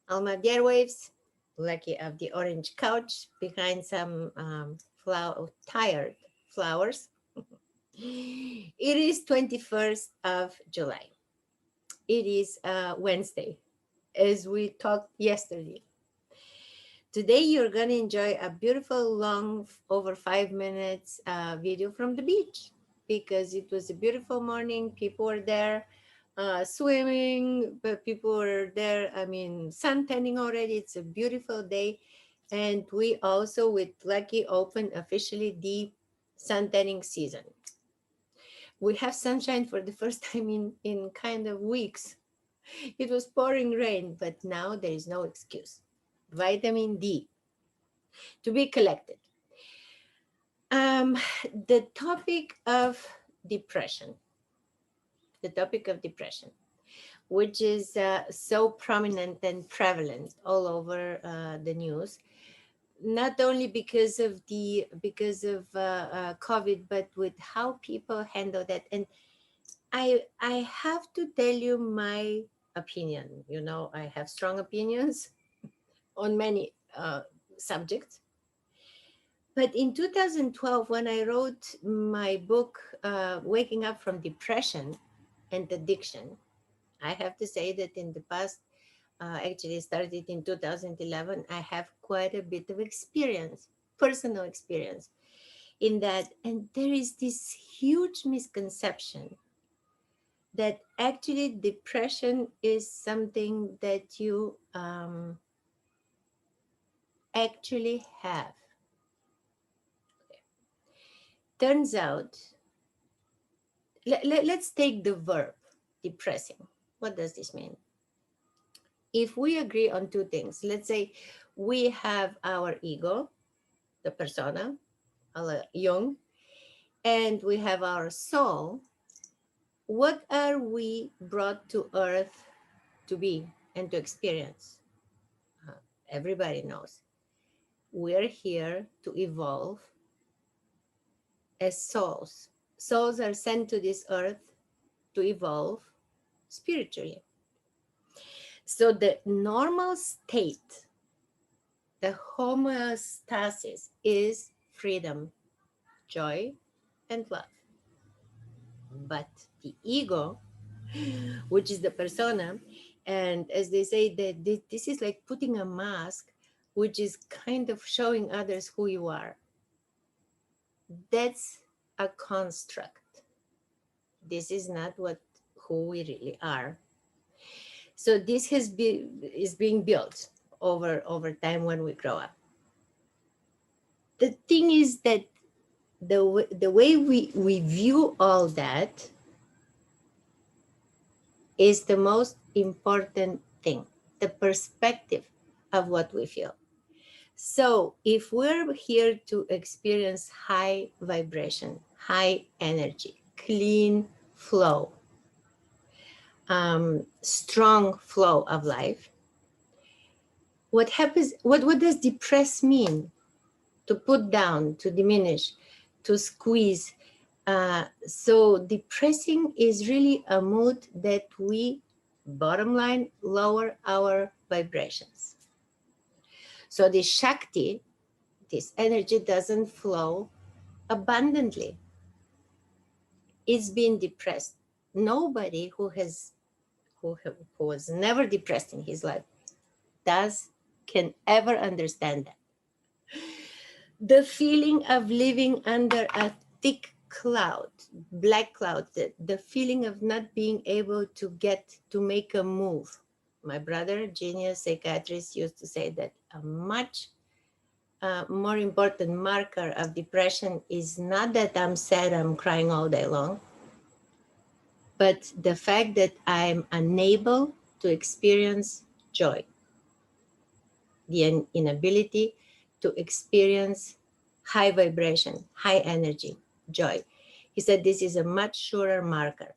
Alma of the Airwaves, Lucky of the orange couch behind some tired flowers. It is 21st of July. It is Wednesday, as we talked yesterday. Today, you're going to enjoy a beautiful, long, over 5 minutes video from the beach because it was a beautiful morning. People were there swimming, but people were there, I mean, sun tanning already. It's a beautiful day. And we also, with Lucky, open officially the sun tanning season. We have sunshine for the first time in kind of weeks. It was pouring rain, but now there is no excuse. Vitamin D to be collected. Um, the topic of depression, the topic of depression, which is so prominent and prevalent all over the news, not only because of COVID, but with how people handle that. And I have to tell you my opinion. You know, I have strong opinions on many subjects. But in 2012, when I wrote my book, Waking Up from Depression and Addiction, I have to say that in the past, actually started in 2011, I have quite a bit of experience, personal experience in that. And there is this huge misconception that actually depression is something that you actually have. Turns out, let's take the verb depressing. What does this mean? If we agree on two things, let's say we have our ego, the persona, our Jung, and we have our soul. What are we brought to earth to be and to experience? Uh, Everybody knows. We're here to evolve as souls. Souls are sent to this earth to evolve spiritually. So the normal state, the homeostasis, is freedom, joy, and love. But the ego, which is the persona, and as they say, that this is like putting a mask, which is kind of showing others who you are. That's a construct. This is not what who we really are. So this is being built over time when we grow up. The thing is that the way we view all that is the most important thing, the perspective of what we feel. So if we're here to experience high vibration, high energy, clean flow, strong flow of life, what happens, what does depress mean? To put down, to diminish, to squeeze. So depressing is really a mood that we, bottom line, lower our vibrations. So the Shakti, this energy doesn't flow abundantly. It's being depressed. Nobody who was never depressed in his life does can ever understand that. The feeling of living under a thick cloud, black cloud, the feeling of not being able to get to make a move. My brother, genius psychiatrist, used to say that a much more important marker of depression is not that I'm sad, I'm crying all day long, but the fact that I'm unable to experience joy, the inability to experience high vibration, high energy, joy. He said this is a much surer marker.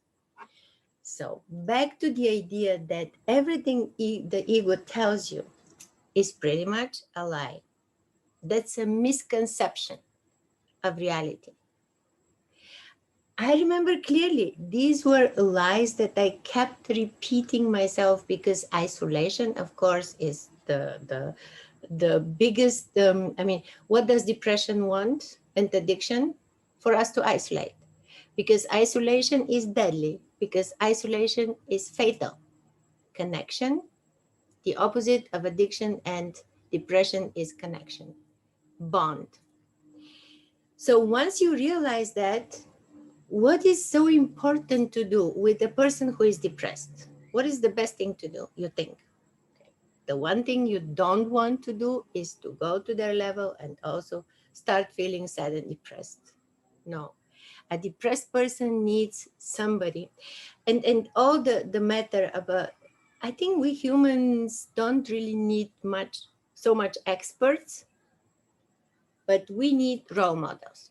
So back to the idea that everything the ego tells you is pretty much a lie. That's a misconception of reality. I remember clearly, these were lies that I kept repeating myself, because isolation, of course, is the biggest. I mean, what does depression want and addiction? For us to isolate, because isolation is deadly, because isolation is fatal. Connection, the opposite of addiction and depression, is connection, bond. So once you realize that, what is so important to do with a person who is depressed? What is the best thing to do, you think? The one thing you don't want to do is to go to their level and also start feeling sad and depressed. No. A depressed person needs somebody. And all the matter about, I think we humans don't really need so much experts, but we need role models.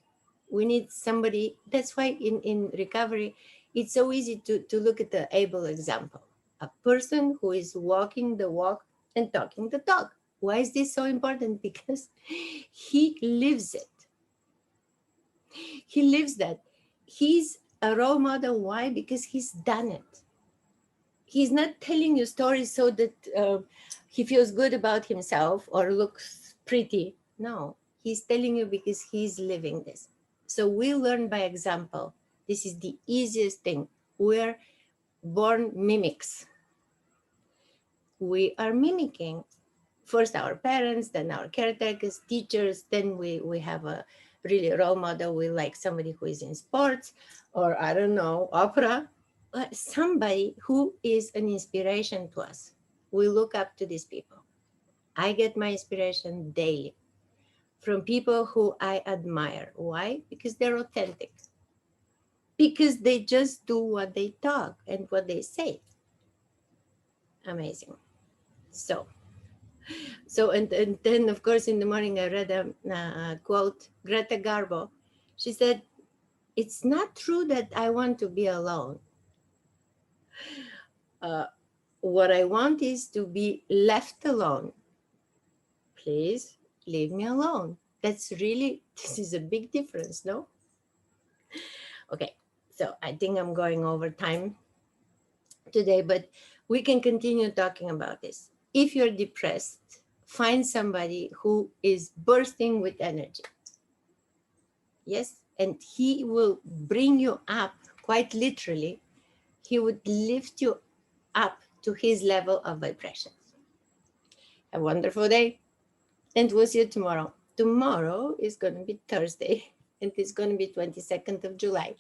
We need somebody. That's why in recovery, it's so easy to look at the able example, a person who is walking the walk and talking the talk. Why is this so important? Because he lives it. He lives that. He's a role model. Why? Because he's done it. He's not telling you stories so that he feels good about himself or looks pretty. No, he's telling you because he's living this. So we learn by example. This is the easiest thing. We're born mimics. We are mimicking first our parents, then our caretakers, teachers, then we have a really role model. We like somebody who is in sports, or I don't know, opera, somebody who is an inspiration to us. We look up to these people. I get my inspiration daily from people who I admire. Why? Because they're authentic, because they just do what they talk and what they say. Amazing. So, and then, of course, in the morning, I read a quote, Greta Garbo. She said, "It's not true that I want to be alone. Uh, what I want is to be left alone. Please leave me alone." That's really, this is a big difference, no? Okay, so I think I'm going over time today, but we can continue talking about this. If you're depressed, find somebody who is bursting with energy. Yes, and he will bring you up, quite literally. He would lift you up to his level of vibrations. A wonderful day, and we'll see you tomorrow. Tomorrow is going to be Thursday, and it's going to be 22nd of July.